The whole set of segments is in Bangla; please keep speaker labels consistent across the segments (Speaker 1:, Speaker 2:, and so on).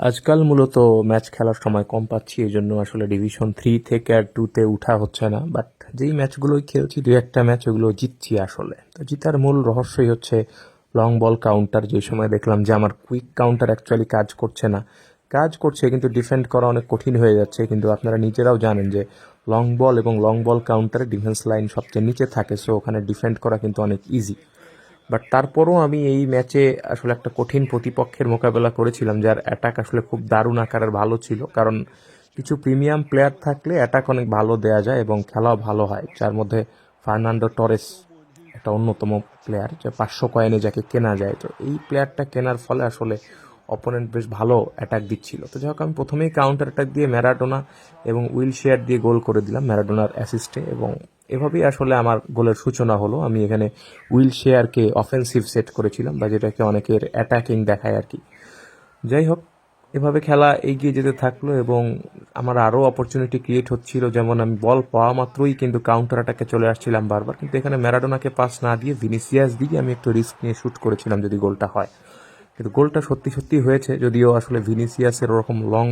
Speaker 1: আজকাল মূলত ম্যাচ খেলার সময় কম পাচ্ছি, এই জন্য আসলে ডিভিশন 3 থেকে আর 2-তে উঠা হচ্ছে না। বাট যেই ম্যাচগুলোই খেলছি, দুই একটা ম্যাচ ওগুলো জিতছি আসলে। তো জিতার মূল রহস্যই হচ্ছে লং বল কাউন্টার। যে সময় দেখলাম যে আমার কুইক কাউন্টার অ্যাকচুয়ালি কাজ করছে না, কাজ করছে কিন্তু ডিফেন্ড করা অনেক কঠিন হয়ে যাচ্ছে। কিন্তু আপনারা নিজেরাও জানেন যে লং বল এবং লং বল কাউন্টারে ডিফেন্স লাইন সবচেয়ে নিচে থাকে, সো ওখানে ডিফেন্ড করা কিন্তু অনেক ইজি। বাট তারপরও আমি এই ম্যাচে আসলে একটা কঠিন প্রতিপক্ষের মোকাবেলা করেছিলাম, যার অ্যাটাক আসলে খুব দারুণ আকারের ভালো ছিল। কারণ কিছু প্রিমিয়াম প্লেয়ার থাকলে অ্যাটাক অনেক ভালো দেয়া যায় এবং খেলাও ভালো হয়, যার মধ্যে ফার্নান্ডো টরেস একটা অন্যতম প্লেয়ার, যে 500 কয়েনে যাকে কেনা যায়। তো এই প্লেয়ারটা কেনার ফলে আসলে অপোনেন্ট বেশ ভালো অ্যাটাক দিচ্ছিল। তো যাই হোক, আমি প্রথমেই কাউন্টার অ্যাটাক দিয়ে ম্যারাডোনা এবং উইলশেয়ার দিয়ে গোল করে দিলাম ম্যারাডোনার অ্যাসিস্টে, এবং এভাবেই আসলে আমার গোলের সূচনা হলো। আমি এখানে উইলশেয়ারকে অফেন্সিভ সেট করেছিলাম, বা যেটাকে অনেকের অ্যাটাকিং দেখায় আর কি। যাই হোক, এভাবে খেলা এগিয়ে যেতে থাকলো এবং আমার আরও অপরচুনিটি ক্রিয়েট হচ্ছিল। যেমন আমি বল পাওয়া মাত্রই কিন্তু কাউন্টার অ্যাটাকে চলে আসছিলাম বারবার, কিন্তু এখানে ম্যারাডোনাকে পাস না দিয়ে ভিনিসিয়াস দিয়ে আমি একটু রিস্ক নিয়ে শ্যুট করেছিলাম যদি গোলটা হয়। কিন্তু গোলটা সত্যি সত্যি হয়েছে, যদিও আসলে ভিনিসিয়াসের ওরকম লং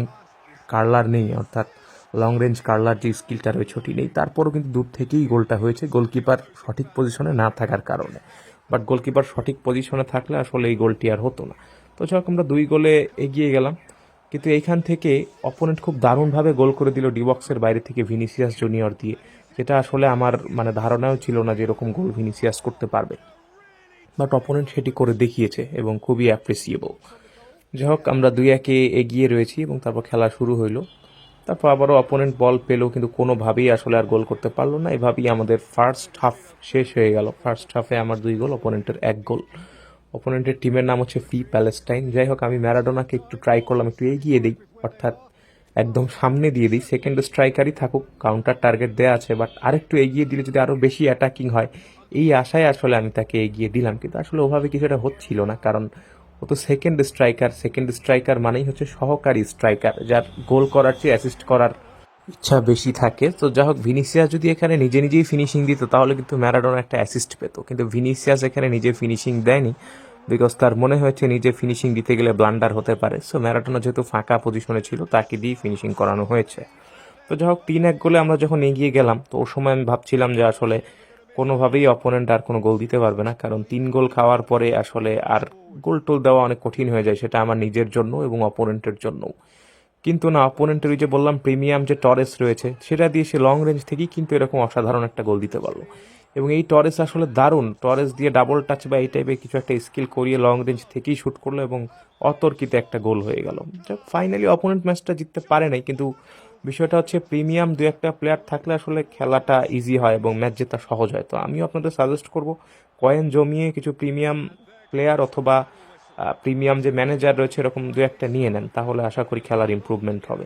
Speaker 1: কার্লার নেই, অর্থাৎ লং রেঞ্জ কার্লার যে স্কিলটা রয়েছে ওটি নেই। তারপরও কিন্তু দূর থেকেই গোলটা হয়েছে, গোলকিপার সঠিক পজিশনে না থাকার কারণে। বাট গোলকিপার সঠিক পজিশনে থাকলে আসলে এই গোলটি আর হতো না। তো যাক, আমরা 2 গোলে এগিয়ে গেলাম। কিন্তু এইখান থেকে অপোনেন্ট খুব দারুণভাবে গোল করে দিল ডিবক্সের বাইরে থেকে ভিনিসিয়াস জুনিয়র দিয়ে, যেটা আসলে আমার ধারণাও ছিল না যে এরকম গোল ভিনিসিয়াস করতে পারবে। বাট অপোনেন্ট সেটি করে দেখিয়েছে এবং খুবই অ্যাপ্রিসিয়েবল। যাই হোক, আমরা 2-1 এগিয়ে রয়েছি এবং তারপর খেলা শুরু হইলো। তারপর আবারও অপোনেন্ট বল পেলো, কিন্তু কোনোভাবেই আসলে আর গোল করতে পারলো না। এভাবেই আমাদের ফার্স্ট হাফ শেষ হয়ে গেল। ফার্স্ট হাফে আমার 2 গোল, অপোনেন্টের 1 গোল। অপোনেন্টের টিমের নাম হচ্ছে ফি প্যালেস্টাইন। যাই হোক, আমি ম্যারাডোনাকে একটু ট্রাই করলাম একটু এগিয়ে দিই, অর্থাৎ একদম সামনে দিয়ে দিই, সেকেন্ড স্ট্রাইকারই থাকুক, কাউন্টার টার্গেট দেওয়া আছে, বাট আরেকটু এগিয়ে দিলে যদি আরও বেশি অ্যাটাকিং হয়, এই আশায় আসলে আমি তাকে এগিয়ে দিলাম। কিন্তু আসলে ওভাবে কিছুটা হচ্ছিল না, কারণ ও তো সেকেন্ড স্ট্রাইকার। সেকেন্ড স্ট্রাইকার মানেই হচ্ছে সহকারী স্ট্রাইকার, যার গোল করার চেয়ে অ্যাসিস্ট করার ইচ্ছা বেশি থাকে। তো যাই হোক, ভিনিসিয়াস যদি এখানে নিজে নিজেই ফিনিশিং দিত তাহলে কিন্তু ম্যারাডোনা একটা অ্যাসিস্ট পেত, কিন্তু ভিনিসিয়াস এখানে নিজে ফিনিশিং দেয়নি, বিকজ তার মনে হয়েছে নিজে ফিনিশিং দিতে গেলে ব্লান্ডার হতে পারে। সো ম্যারাডোনা যেহেতু ফাঁকা পজিশনে ছিল, তাকে দিয়েই ফিনিশিং করানো হয়েছে। তো যাই হোক, 3-1 গোলে আমরা যখন এগিয়ে গেলাম, তো ওর সময় আমি ভাবছিলাম যে আসলে কোনোভাবেই অপোনেন্ট আর কোনো গোল দিতে পারবে না, কারণ 3 গোল খাওয়ার পরে আসলে আর গোল টোল দেওয়া অনেক কঠিন হয়ে যায়, সেটা আমার নিজের জন্য এবং অপোনেন্টের জন্যও। কিন্তু না, অপোনেন্টের ওই যে বললাম প্রিমিয়াম যে টরেস রয়েছে, সেটা দিয়ে সে লং রেঞ্জ থেকেই কিন্তু এরকম অসাধারণ একটা গোল দিতে পারলো। এবং এই টরেস আসলে দারুণ, টরেস দিয়ে ডাবল টাচ বা এই টাইপের কিছু একটা স্কিল করিয়ে লং রেঞ্জ থেকেই শ্যুট করলো এবং অতর্কিতে একটা গোল হয়ে গেল। ফাইনালি অপোনেন্ট ম্যাচটা জিততে পারে নাই, কিন্তু বিষয়টা হচ্ছে প্রিমিয়াম 2-1 প্লেয়ার থাকলে আসলে খেলাটা ইজি হয় এবং ম্যাচ জেতা সহজ হয়। তো আমিও আপনাদের সাজেস্ট করব, কয়েন জমিয়ে কিছু প্রিমিয়াম প্লেয়ার অথবা প্রিমিয়াম যে ম্যানেজার রয়েছে এরকম 2-1 নিয়ে নেন, তাহলে আশা করি খেলার ইমপ্রুভমেন্ট হবে।